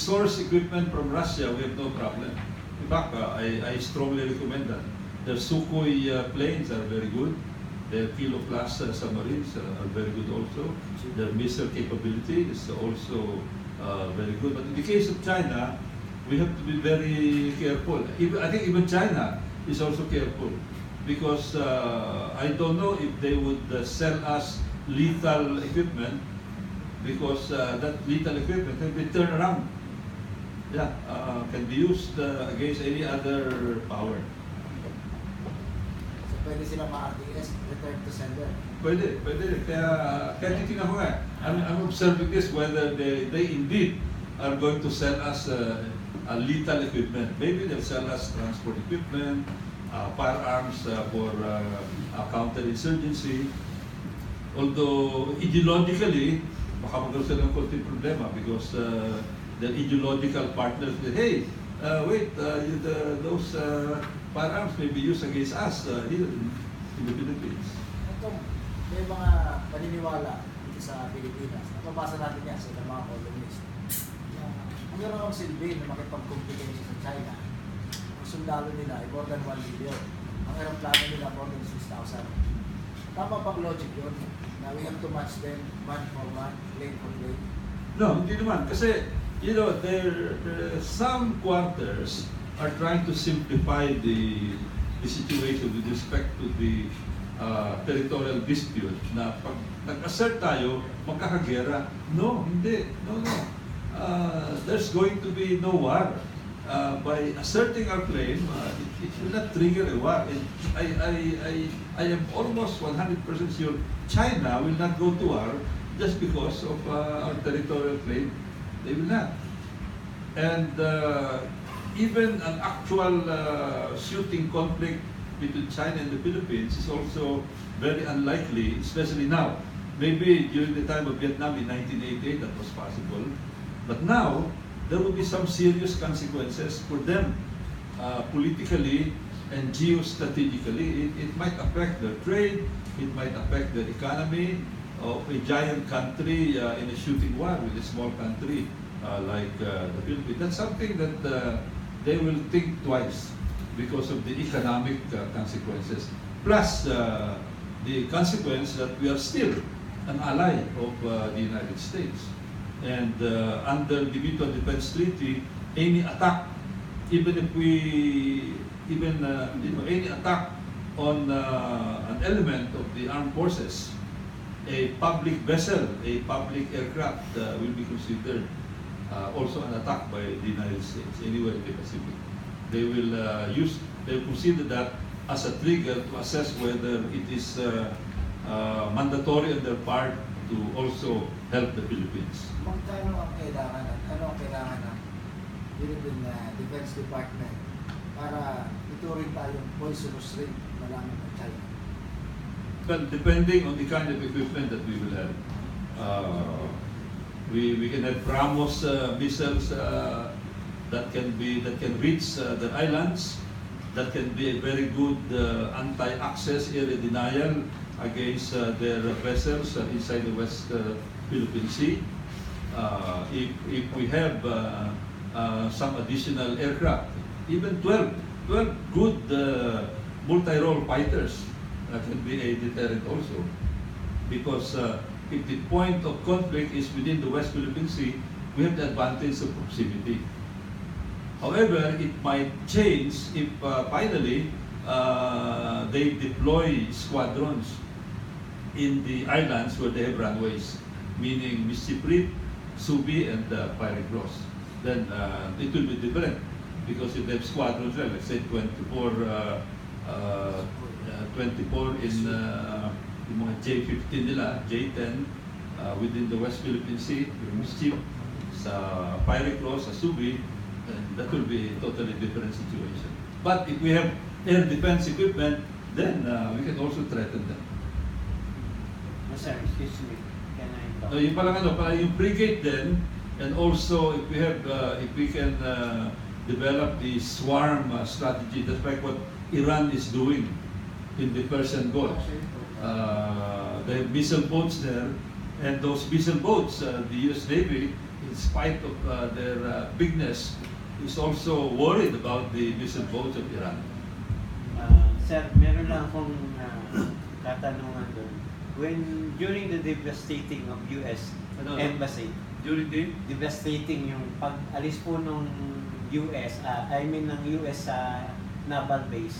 source equipment from Russia, we have no problem. In fact, I strongly recommend that. The Sukhoi planes are very good. The Kilo-class submarines are very good also. Their missile capability is also very good. But in the case of China, we have to be very careful. I think even China is also careful because I don't know if they would sell us lethal equipment because that lethal equipment can be turned around. Yeah, can be used against any other power. So pwede sila ma-RTS, return to sender? Pwede. Kaya titingnan ko nga. I'm observing this whether they indeed are going to sell us a lethal equipment. Maybe they'll sell us transport equipment, firearms for counterinsurgency. Although ideologically, baka magkaroon sila ng konting problema because their ideological partners say, hey, wait, those firearms may be used against us here in the Philippines. Ito, may mga paniniwala dito sa Pilipinas. Mabasa natin yan sa mga columnist. Ang meron akong silbi na makipag-competition sa China, ang sundalo nila ay more than 1 million. Ang aeroplano nila more than 6,000. Tama bang logic yun? Na we have to match them man for man, plane for plane? No, hindi naman. Kasi, you know, some quarters are trying to simplify the situation with respect to the territorial dispute na pag nag-assert tayo, magkakagera. No, hindi. No. There's going to be no war. By asserting our claim, it will not trigger a war. I am almost 100% sure China will not go to war just because of our territorial claim. They will not. And even an actual shooting conflict between China and the Philippines is also very unlikely, especially now. Maybe during the time of Vietnam in 1988 that was possible. But now, there will be some serious consequences for them politically and geostrategically. It might affect their trade, it might affect their economy of a giant country in a shooting war with a small country like the Philippines. That's something that they will think twice because of the economic consequences. Plus the consequence that we are still an ally of the United States. And under the Mutual Defense Treaty, any attack, even if any attack on an element of the armed forces, a public vessel, a public aircraft will be considered also an attack by the United States anywhere in the Pacific. They will consider that as a trigger to assess whether it is mandatory on their part to also help the Philippines. Magkano ang kailangan at ano ang kailangan ng Philippine Defense Department para ituring tayong poisonous ring na lang ng China? Well, depending on the kind of equipment that we will have, we can have BrahMos missiles that can reach the islands, that can be a very good anti-access area denial against their vessels inside the West Philippine Sea. If we have some additional aircraft, even 12 good multi-role fighters can be a deterrent also. Because if the point of conflict is within the West Philippine Sea, we have the advantage of proximity. However, it might change if finally they deploy squadrons in the islands where they have runways, meaning Mississippi, Subi, and Pirate Cross. Then it will be different because if they have squadrons there, let's say 24 in yung mga J-15 nila, J-10 within the West Philippine Sea, yung Mississippi, sa Pirate Cross, sa Subi, that will be a totally different situation. But if we have air defense equipment, then we can also threaten them. Sir, excuse me, can I talk? So yung parang yung brigade then, and also if we can develop the swarm strategy, that's like what Iran is doing in the Persian Gulf. They have missile boats there, and those missile boats, the US Navy in spite of their bigness, is also worried about the missile boats of Iran. Sir, meron lang akong katanungan doon. During the devastating of US Ano? embassy, During the devastating yung pag-alis po ng US, ng US sa naval base.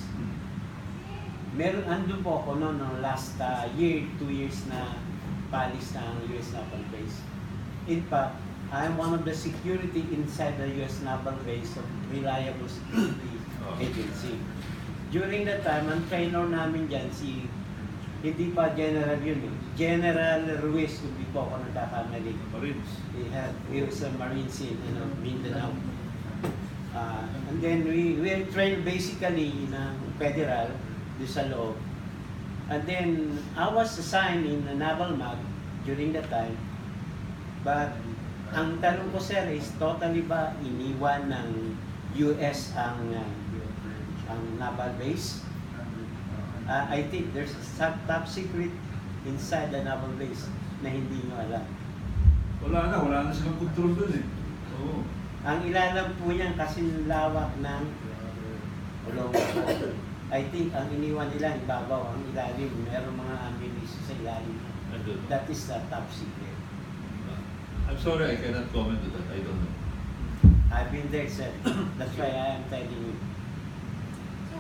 Meron, andun po ako no last year, 2 years na palis ng US naval base. In fact, I'm one of the security inside the US naval base of reliable security agency. During that time, ang trainer namin dyan, hindi pa general yun eh. General Ruiz, hindi po ako nagkakamali. Marines. He was a Marines in Mindanao. And then we trained basically ng federal doon sa loob. And then I was assigned in the naval mag during that time. But ang tanong ko sir is totally ba iniwan ng US ang naval base? I think there's a top secret inside the naval base na hindi nyo alam. Wala na silang control doon eh. Oo. Ang ilalam po niyan kasi lawak ng ulong. I think ang iniwan nila ibabaw, ang ilalim, meron mga ammunition sa ilalim. That is the top secret. I'm sorry, I cannot comment on that. I don't know. I've been there, sir. That's why I am telling you. So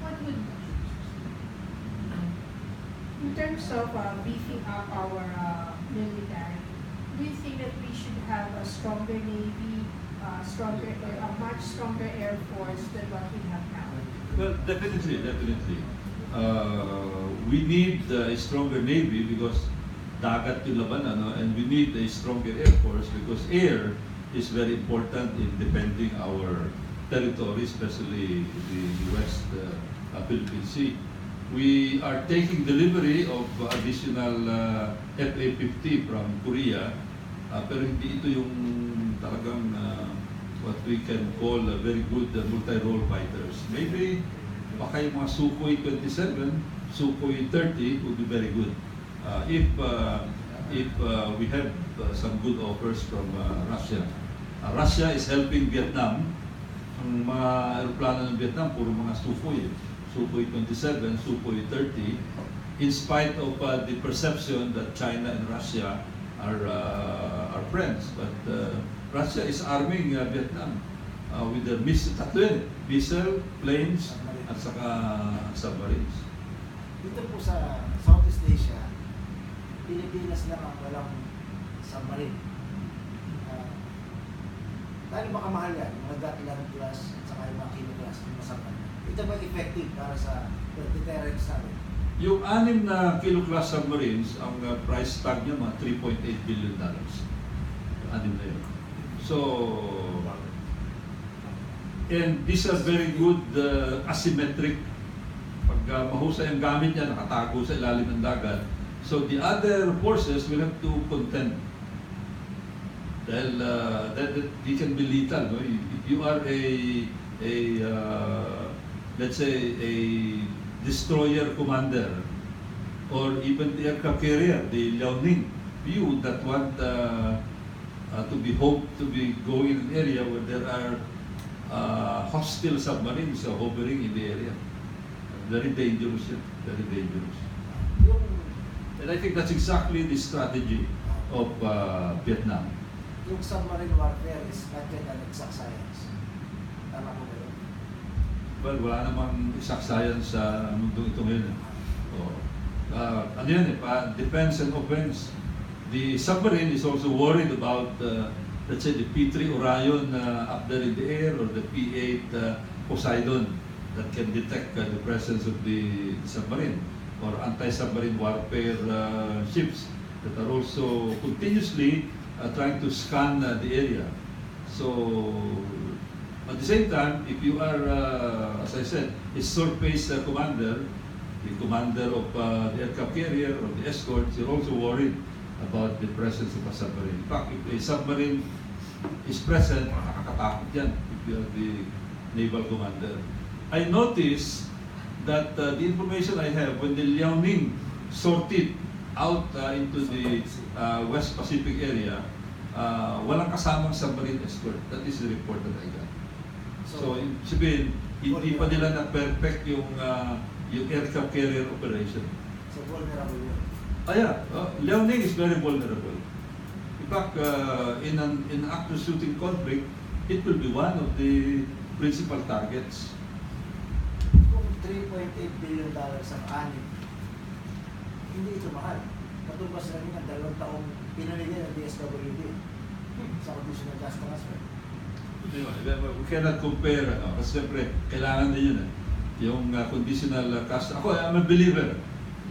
what would, in terms of beefing up our military, do you think that we should have a stronger Navy, a much stronger Air Force than what we have now? Well, definitely. We need a stronger Navy because dagat yung laban, and we need a stronger Air Force because air is very important in defending our territory, especially the West Philippine Sea. We are taking delivery of additional FA-50 from Korea, pero hindi ito yung talagang what we can call a very good multi-role fighters. Maybe baka yung mga Sukhoi 27, Sukhoi 30 would be very good. If we have some good offers from Russia. Russia is helping Vietnam. Ang mga aeroplano ng Vietnam, puro mga Sukhoi. Sukhoi 27, Sukhoi 30. In spite of the perception that China and Russia are friends. But Russia is arming Vietnam with the missile, planes, at saka submarines. Dito po sa Southeast Asia, Pilipinas lang ang walang submarine. Dahil baka mahal yan, mga Gat-11 class at saka yung mga Kilo class, yung mga submarine. Ito ba effective para sa deterrence namin? Yung 6 na kilo class submarines, ang price tag niya mga $3.8 billion. Yung 6 na yun. So, and these are very good asymmetric. Pag mahusay ang gamit niya, nakatago sa ilalim ng dagat. So the other forces will have to contend. Dahil that they can be lethal. No? If you are let's say a destroyer commander or even the aircraft carrier, the Liaoning, you would not want to be going in an area where there are hostile submarines hovering in the area. Very dangerous, very dangerous. And I think that's exactly the strategy of Vietnam. Yung submarine warfare is not yet an exact science. Tama ko ba yun? Well, wala namang exact science sa mundong ito ngayon. Ano yan defense and offense. The submarine is also worried about, let's say, the P-3 Orion up there in the air or the P-8 Poseidon that can detect the presence of the submarine, or anti-submarine warfare ships that are also continuously trying to scan the area. So, at the same time, if you are, as I said, a surface commander, the commander of the aircraft carrier or the escorts, you're also worried about the presence of a submarine. In fact, if a submarine is present, nakakatakot yan if you are the naval commander. I noticed that the information I have, when the Liaoning sorted out into the West Pacific area, walang kasamang submarine escort. That is the report that I got. So, sabihin, hindi pa nila na-perfect yung aircraft carrier operation. So, vulnerable yun. Liaoning is very vulnerable. In fact, in an active shooting conflict, it will be one of the principal targets. Kung $3.8 billion ang anim, hindi ito mahal. Katumbas na rin ang 2 taong pinamigay ng DSWD sa conditional gas transfer. We cannot compare, kasi siyempre, kailangan din yun. Yung conditional cash. Ako, I'm a believer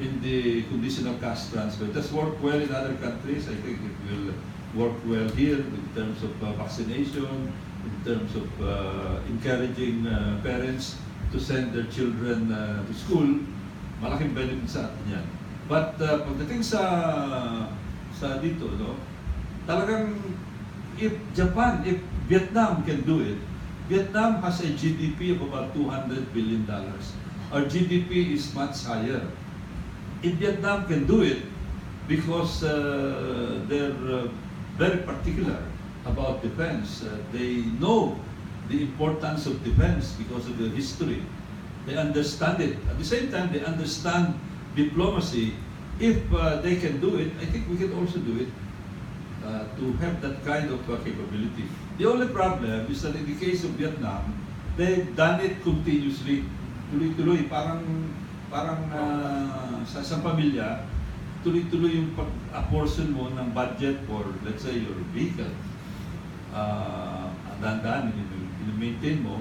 in the conditional cash transfer. It has worked well in other countries. I think it will work well here in terms of vaccination, in terms of encouraging parents to send their children to school. Malaking benefit sa atin yan. But pagdating sa dito, no, talagang if Vietnam can do it, Vietnam has a GDP of about $200 billion. Our GDP is much higher. If Vietnam can do it, because they're very particular about defense, they know the importance of defense because of their history. They understand it. At the same time, they understand diplomacy. If they can do it, I think we can also do it. To have that kind of capability. The only problem is that in the case of Vietnam, they've done it continuously. Tuloy-tuloy, parang sa pamilya, tuloy-tuloy yung pag-apportion mo ng budget for, let's say, your vehicle. Dahan-dahan, in-maintain mo.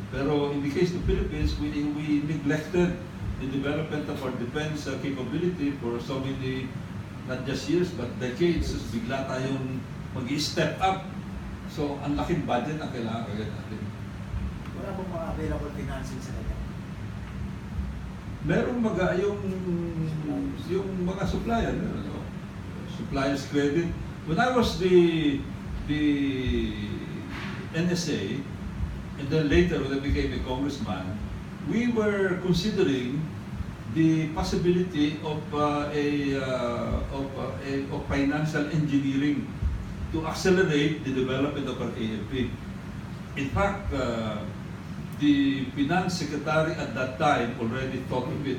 Pero in the case of the Philippines, we neglected the development of our defense capability for so many, not just years, but decades. So, bigla tayong mag-i-step up. So, ang laking budget ang kailangan kagad natin. Wala pong mga available financing sa kanya? Merong yung mga supplier, no? Suppliers credit. When I was the NSA, and then later when I became a congressman, we were considering the possibility of financial engineering to accelerate the development of our AFP. In fact, the finance secretary at that time already thought of it.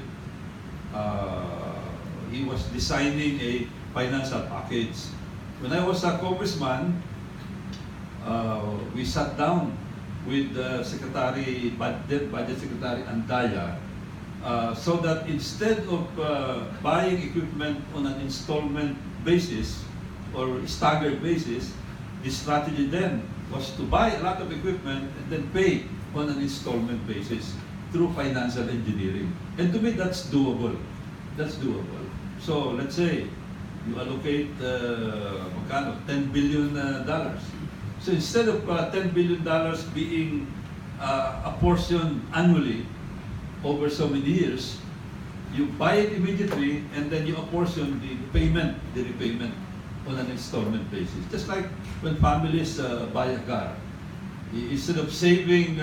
He was designing a financial package. When I was a congressman, we sat down with Budget Secretary Andaya, so that instead of buying equipment on an installment basis or staggered basis, the strategy then was to buy a lot of equipment and then pay on an installment basis through financial engineering. And to me, that's doable. That's doable. So let's say you allocate $10 billion. So instead of $10 billion being apportioned annually over so many years, you buy it immediately and then you apportion the repayment on an installment basis. Just like when families buy a car. Instead of saving,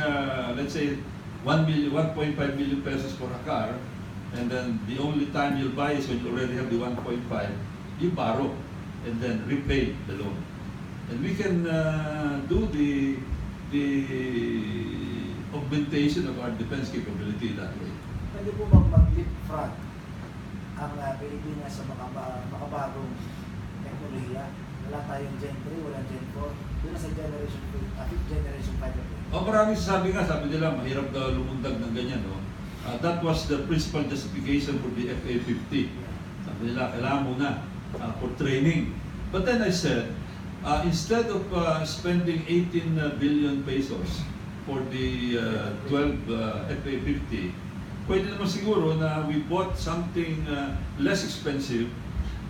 let's say, 1.5 million pesos for a car, and then the only time you'll buy is when you already have the 1.5, you borrow and then repay the loan. And we can do the augmentation of our defense capability that way. Pwede po bang mag-leapfrog ang Pilipinas sa makabagong teknolohiya? Wala tayong Gen 3, wala Gen 4. Doon sa generation 5th generation fighter plane. Maraming sabi nila, mahirap daw lumundag ng ganyan. No? That was the principal justification for the FA-50. Sabi nila, kailangan muna for training. But then I said, instead of spending 18 billion pesos for the 12 FA-50, pwede naman siguro na we bought something less expensive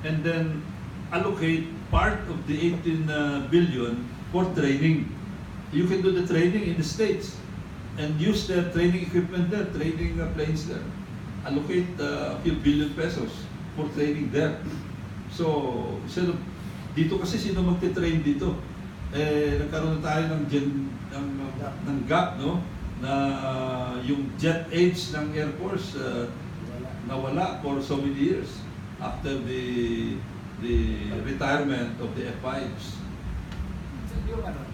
and then allocate part of the 18 billion for training. You can do the training in the States and use their training equipment there, training planes there. Allocate a few billion pesos for training there. So, instead of, dito kasi sino magte-train dito? Nagkaroon na tayo ng gap, no? Na yung jet age ng Air Force nawala for so many years after the retirement of the F-5s. yung ano,